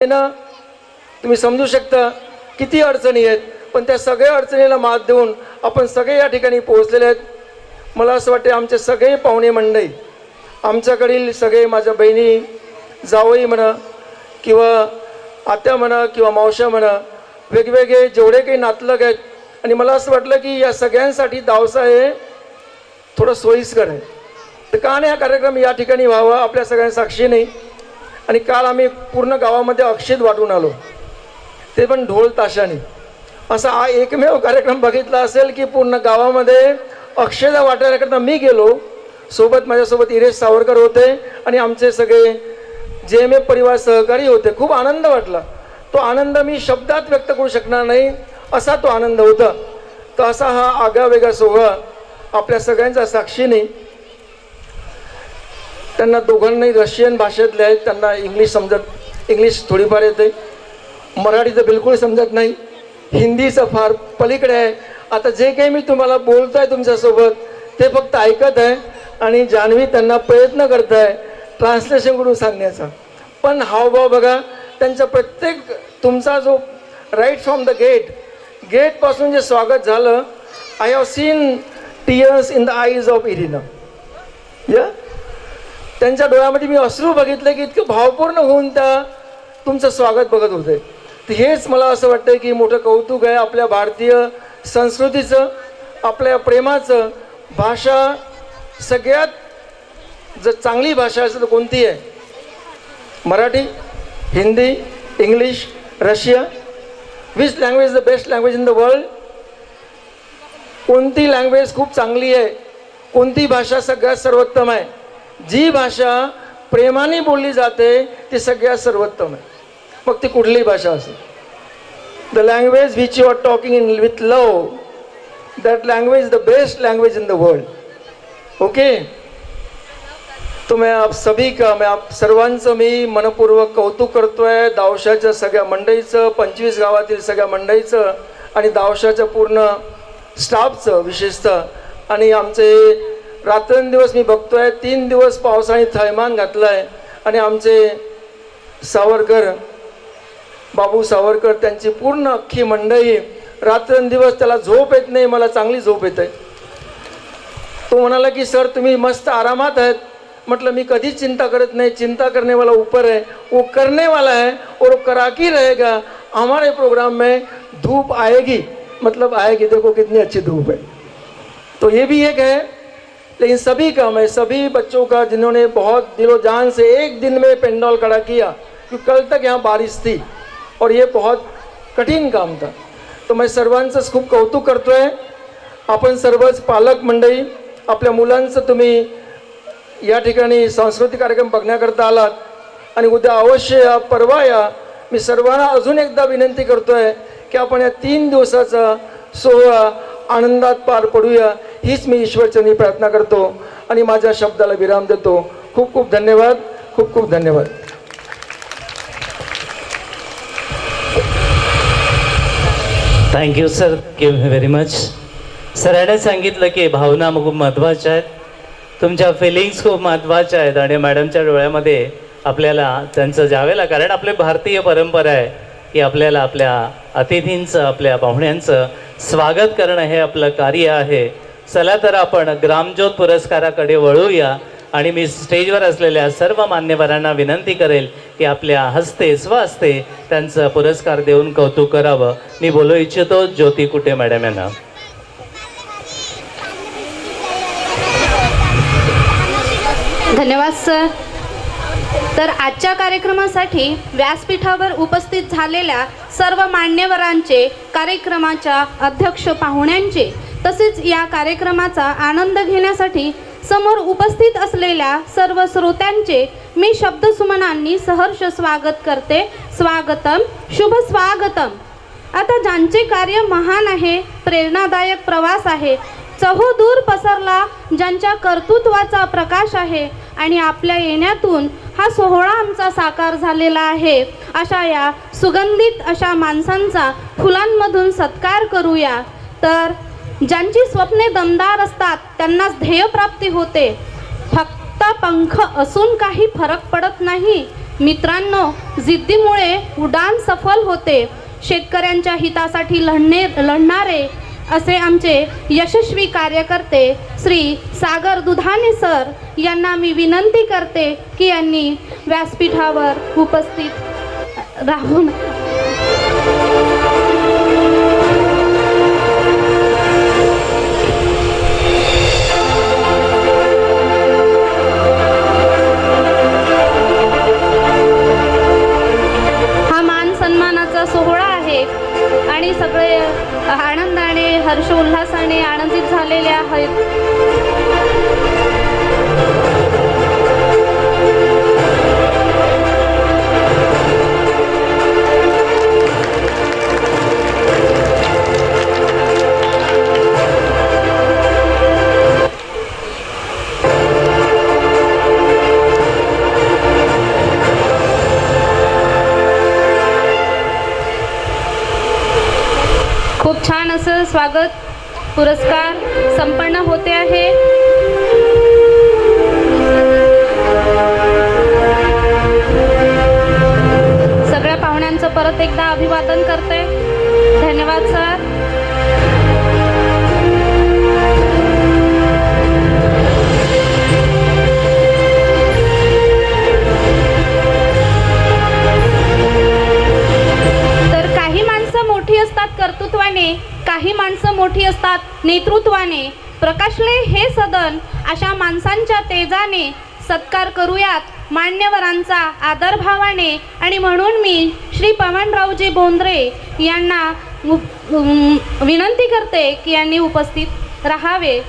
ना तुम्ही समजू शकता किती अडचणी आहेत, पण त्या सगळ्या अडचणीला मात देऊन आपण सगळे या ठिकाणी पोहोचलेले आहेत. मला असं वाटते आमचे सगळे पाहुणे मंडळी, आमच्याकडील सगळे माझ्या बहिणी जावई म्हणा किंवा आत्या म्हणा किंवा मावश्या म्हणा, वेगवेगळे जेवढे काही नातलग आहेत, आणि मला असं वाटलं की या सगळ्यांसाठी दावसा हे थोडं सोयीस्कर आहे. तर का नाही हा कार्यक्रम या ठिकाणी व्हावा आपल्या सगळ्यांच्या साक्षीने. आणि काल आम्ही पूर्ण गावामध्ये अक्षत वाटून आलो, ते पण ढोल ताशाने. असा हा एकमेव कार्यक्रम बघितला असेल की पूर्ण गावामध्ये अक्षता वाटायला मी गेलो, सोबत माझ्यासोबत इरेश सावरकर होते आणि आमचे सगळे JMA परिवार सहकारी होते. खूप आनंद वाटला. तो आनंद मी शब्दात व्यक्त करू शकणार नाही, असा तो आनंद होता. तर असा हा आगळावेगळा सोहळा आपल्या सगळ्यांच्या साक्षीने. त्यांना दोघांनाही रशियन भाषेतले आहेत, त्यांना इंग्लिश थोडीफार येते, मराठी तर बिलकुल समजत नाही, हिंदीचं फार पलीकडे आहे. आता जे काही मी तुम्हाला बोलतो आहे तुमच्यासोबत ते फक्त ऐकत आहे आणि जान्हवी त्यांना प्रयत्न करत आहे ट्रान्सलेशन करून सांगण्याचा. पण हावभाव बघा त्यांचा, प्रत्येक तुमचा जो राईट फ्रॉम द गेटपासून जे स्वागत झालं, I have seen tears in the eyes of Irina. त्यांच्या डोळ्यामध्ये मी अश्रू बघितले की इतकं भावपूर्ण होऊन त्या तुमचं स्वागत बघत होते. तर हेच मला असं वाटतं की मोठं कौतुक आहे आपल्या भारतीय संस्कृतीचं, आपल्या प्रेमाचं. भाषा सगळ्यात जर चांगली भाषा असेल तर कोणती आहे? Marathi, Hindi, English, Russia. Which language the best language in the world? कोणती लँग्वेज खूप चांगली आहे? कोणती भाषा सगळ्यात सर्वोत्तम आहे? जी भाषा प्रेमाने बोलली जाते ती सगळ्यात सर्वोत्तम आहे, मग ती कुठलीही भाषा असेल. The language which you are talking in with love, that language the best language in the world. Okay. तो मैं आप सर्वांचं मी मनपूर्वक कौतुक करतो आहे. दावशाच्या सगळ्या मंडळीचं, 25 गावातील सगळ्या मंडळीचं आणि दावशाच्या पूर्ण स्टाफचं विशेषतः. आणि आमचे रात्रंदिवस मी बघतोय 3 दिवस पावसाने थैमान घातलं आहे आणि आमचे सावरकर, बाबू सावरकर, त्यांची पूर्ण अख्खी मंडळी रात्रंदिवस, त्याला झोप येत नाही, मला चांगली झोप येत आहे. तो म्हणाला की सर तुम्ही मस्त आरामात आहेत. म्हटलं मी कधीच चिंता करत नाही, चिंता करने वाला ऊपर है, वो करने वाला है और वो कराकी रहेगा. हमारे प्रोग्राम में धूप आएगी, मतलब आएगी, देखो कितनी अच्छी धूप है. तो ये भी एक है. लेकिन सभी का, मैं सभी बच्चों का जिन्होंने बहुत दिलो जान से एक दिन में पेंडॉल खड़ा किया, क्योंकि कल तक यहाँ बारिश थी और ये बहुत कठीण काम था. तो मैं सर्वांचंच खूप कौतुक करतो आहे. आपण सर्वच पालक मंडळी, आपल्या मुलांचं तुम्ही या ठिकाणी सांस्कृतिक कार्यक्रम बघण्याकरता आलात आणि उद्या अवश्य या, परवा या. मी सर्वांना अजून एकदा विनंती करतो आहे की आपण या 3 दिवसाचा सोहळा आनंदात पार पडूया, हीच मी ईश्वरचरणी प्रार्थना करतो आणि माझ्या शब्दाला विराम देतो. खूप खूप धन्यवाद. खूप खूप धन्यवाद. Thank you sir, very much. सरांनी सांगितलं की भावना खूप महत्त्वाच्या आहेत, तुमच्या फिलिंग्स खूप महत्त्वाच्या आहेत आणि मॅडमच्या डोळ्यामध्ये आपल्याला त्यांचं जावेला, कारण आपली भारतीय परंपरा आहे की आपल्याला आपल्या अतिथींचं, आपल्या पाहुण्यांचं स्वागत करणं हे आपलं कार्य आहे. चला तर आपण ग्रामज्योत पुरस्काराकडे वळूया आणि मी स्टेजवर असलेल्या सर्व मान्यवरांना विनंती करेल की आपल्या हस्ते, स्वहस्ते त्यांचं पुरस्कार देऊन कौतुक करावं. मी बोलू इच्छितो ज्योती कुटे मॅडम यांना. धन्यवाद सर. तर आजच्या कार्यक्रमासाठी व्यासपीठावर उपस्थित झालेल्या सर्व मान्यवरांचे, कार्यक्रमाच्या अध्यक्ष पाहुण्यांचे, तसेच या कार्यक्रमाचा आनंद घेण्यासाठी समोर उपस्थित असलेल्या सर्व श्रोत्यांचे मी शब्दसुमनांनी सहर्ष स्वागत करते. स्वागतम, शुभ स्वागतम. आता ज्यांचे कार्य महान आहे, प्रेरणादायक प्रवास आहे, चहूदूर पसरला ज्यांच्या कर्तृत्वाचा प्रकाश आहे आणि आपल्या येण्यातून हा सोहळा आमचा साकार झालेला आहे, अशा या सुगंधित अशा माणसांचा फुलांमधून सत्कार करूया. तर ज्यांची स्वप्ने दमदार असतात त्यांनाच ध्येयप्राप्ती होते. फक्त पंख असून काही फरक पडत नाही, मित्रांनो, जिद्दीमुळे उड्डाण सफल होते. शेतकऱ्यांच्या हितासाठी लढणारे असे आमचे यशस्वी कार्यकर्ते श्री सागर दुधाने सर यांना मी विनंती करते की यांनी व्यासपीठावर उपस्थित राहून हा मान सन्मानाचा सोहळा आहे आणि सगळे आनंदाने हर्षोल्हासाने आनंदित झालेले आहेत. खूप छान असं स्वागत पुरस्कार संपन्न होते आहे. सगळ्या पाहुण्यांचं परत एकदा अभिवादन करते. धन्यवाद सर. कर्तृत्वाने, काही माणसं मोठी असतात नेतृत्वाने. प्रकाशले हे सदन अशा माणसांच्या तेजाने सत्कार करूयात मान्यवरांचा आदरभावाने. आणि म्हणून मी श्री पवनरावजी बोंद्रे यांना विनंती करते की यांनी उपस्थित राहावे.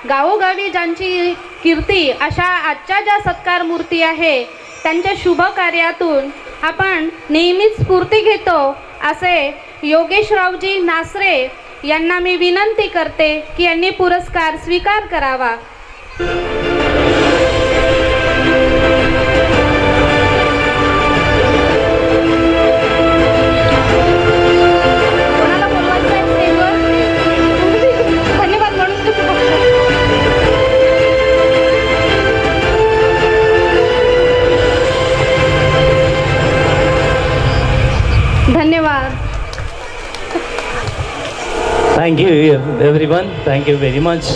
गावोगावी ज्यांची कीर्ती अशा आजच्या ज्या सत्कार मूर्ती आहे त्यांच्या शुभ कार्यातून आपण नेहमीच स्फूर्ती घेतो असे योगेशरावजी नासरे यांना मी विनंती करते की यांनी पुरस्कार स्वीकार करावा. धन्यवाद. Thank you everyone. Thank you very much.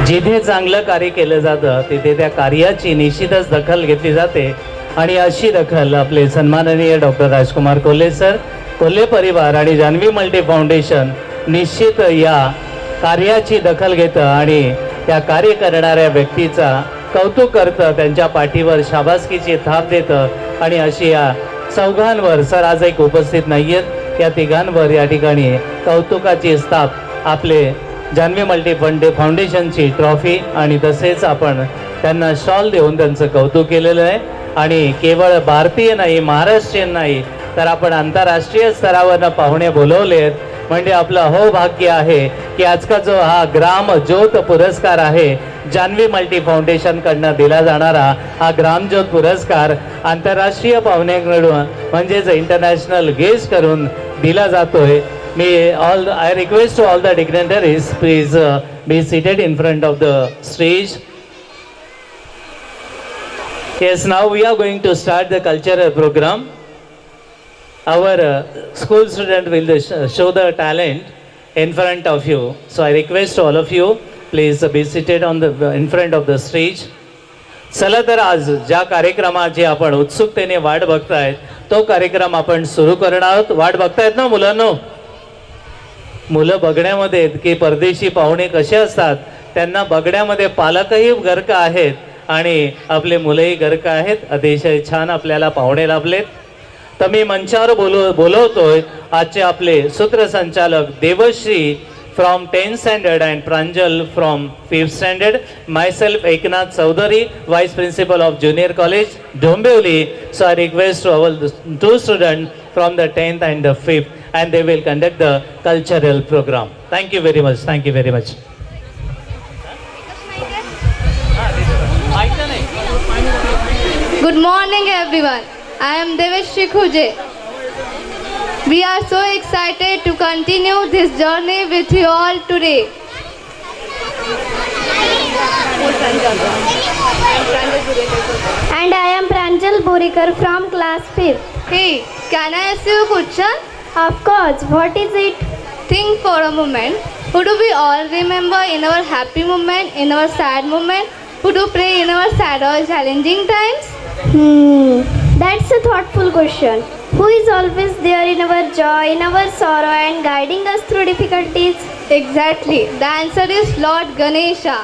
जिथे चांगलं कार्य केलं जातं तिथे त्या कार्याची निश्चितच दखल घेतली जाते आणि अशी दखल आपले सन्माननीय डॉक्टर राजकुमार कोल्हे सर, कोल्हे परिवार आणि जान्हवी मल्टी फाउंडेशन निश्चित या कार्याची दखल घेतं आणि त्या कार्य करणाऱ्या व्यक्तीचा कौतुक करतं, त्यांच्या पाठीवर शाबासकीची थाप देतं. आणि अशी या चौघांवर, सर आज एक उपस्थित नाही आहेत, या तिघांवर या ठिकाणी कौतुकाची स्थाप आपले जान्हवी मल्टी फाउंडेशनची ट्रॉफी आणि तसेच आपण त्यांना शॉल देऊन त्यांचं कौतुक केलेलं आहे. आणि केवळ भारतीय नाही, महाराष्ट्रीयन नाही, तर आपण आंतरराष्ट्रीय स्तरावरनं पाहुणे बोलवले आहेत. म्हणजे आपलं अहोभाग्य आहे की आजचा जो हा ग्राम ज्योत पुरस्कार आहे जान्हवी मल्टी फाउंडेशनकडनं दिला जाणारा हा ग्रामज्योत पुरस्कार आंतरराष्ट्रीय पाहुण्यांकडून म्हणजेच इंटरनॅशनल गेस्ट करून दिला जातोय. I request to all the dignitaries, please be seated in front of the stage. Yes, now we are going to start the cultural program. our school student will show the talent in front of you. So I request all of you, please be seated on the in front of the stage. चला तर आज ज्या कार्यक्रमाची आपण उत्सुकतेने वाट बघतायत तो कार्यक्रम आपण सुरू करणार आहोत. वाट बघतायत ना मुलांनो? मुलं बघण्यामध्ये आहेत की परदेशी पाहुणे कसे असतात त्यांना बघण्यामध्ये पालकही गर्क आहेत आणि आपले मुलंही गर्क आहेत. अतिशय छान आपल्याला पाहुणे लाभलेत. तर मी मंचावर बोलवतोय आजचे आपले सूत्रसंचालक Devashree from 10th standard and Pranjal from 5th standard. Myself Eknath Chaudhari, vice principal of junior college Dombivli. So I request to our 2 student from the 10th and the 5th and they will conduct the cultural program. Thank you very much. Thank you very much. Good morning everyone. I am Deveshri Khuje. We are so excited to continue this journey with you all today. And I am Pranjal Borikar from class 5th. Hey, can I ask you a question? Of course, what is it? Think for a moment. Who do we all remember in our happy moment, in our sad moment? Who do pray in our sad or challenging times? That's a thoughtful question. Who is always there in our joy, in our sorrow and guiding us through difficulties? Exactly. The answer is Lord Ganesha.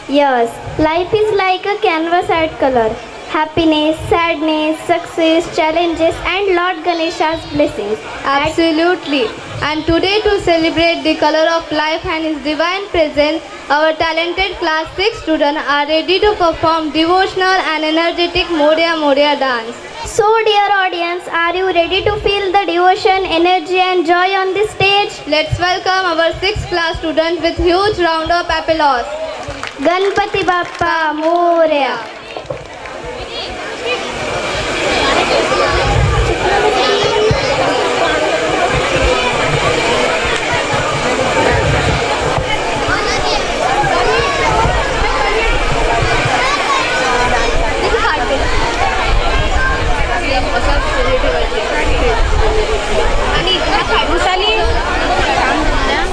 Yes, life is like a canvas at color. Happiness, sadness, success, challenges and Lord Ganesha's blessings. Absolutely. And today to celebrate the color of life and his divine presence, our talented class 6 students are ready to perform devotional and energetic Moria Moria dance. So dear audience, are you ready to feel the devotion, energy and joy on this stage? Let's welcome our 6th class student with huge round of applause. Ganpati Bappa Moria.